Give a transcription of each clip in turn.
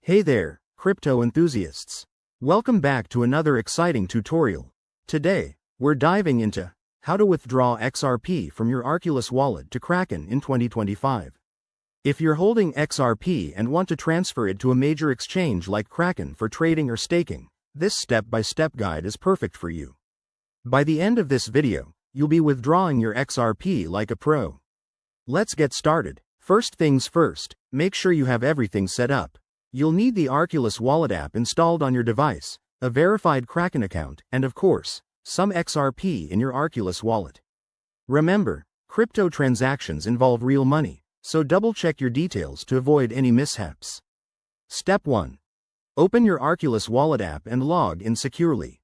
Hey there, crypto enthusiasts. Welcome back to another exciting tutorial. Today, we're diving into how to withdraw XRP from your Arculus wallet to Kraken in 2025. If you're holding XRP and want to transfer it to a major exchange like Kraken for trading or staking, this step-by-step guide is perfect for you. By the end of this video, you'll be withdrawing your XRP like a pro. Let's get started. First things first, make sure you have everything set up. You'll need the Arculus wallet app installed on your device, a verified Kraken account, and of course, some XRP in your Arculus wallet. Remember, crypto transactions involve real money, so double-check your details to avoid any mishaps. Step 1. Open your Arculus wallet app and log in securely.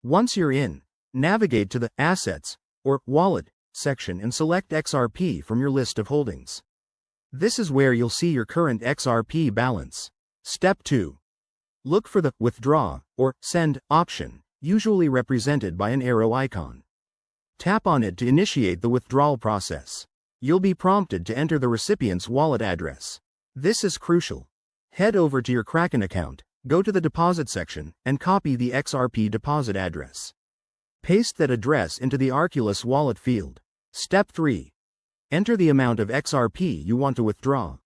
Once you're in, navigate to the Assets, or Wallet, section and select XRP from your list of holdings. This is where you'll see your current XRP balance. Step 2. Look for the Withdraw or Send option, usually represented by an arrow icon. Tap on it to initiate the withdrawal process. You'll be prompted to enter the recipient's wallet address. This is crucial. Head over to your Kraken account, go to the Deposit section, and copy the XRP deposit address. Paste that address into the Arculus wallet field. Step 3. Enter the amount of XRP you want to withdraw.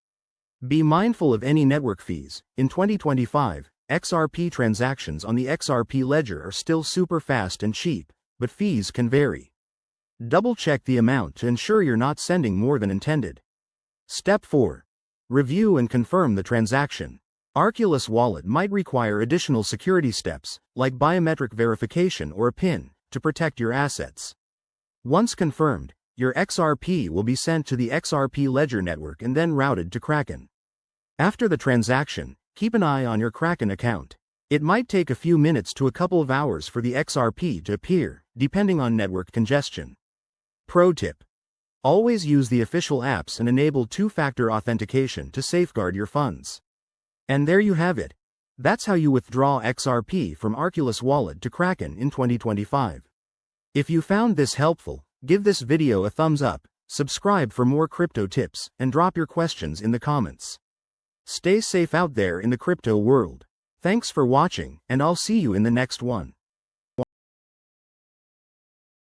Be mindful of any network fees. In 2025, XRP transactions on the XRP ledger are still super fast and cheap, but fees can vary. Double-check the amount to ensure you're not sending more than intended. Step 4. Review and confirm the transaction. Arculus wallet might require additional security steps, like biometric verification or a PIN, to protect your assets. Once confirmed, your XRP will be sent to the XRP ledger network and then routed to Kraken. After the transaction, keep an eye on your Kraken account. It might take a few minutes to a couple of hours for the XRP to appear, depending on network congestion. Pro tip: always use the official apps and enable two-factor authentication to safeguard your funds. And there you have it. That's how you withdraw XRP from Arculus wallet to Kraken in 2025. If you found this helpful, give this video a thumbs up, subscribe for more crypto tips, and drop your questions in the comments. Stay safe out there in the crypto world. Thanks for watching, and I'll see you in the next one.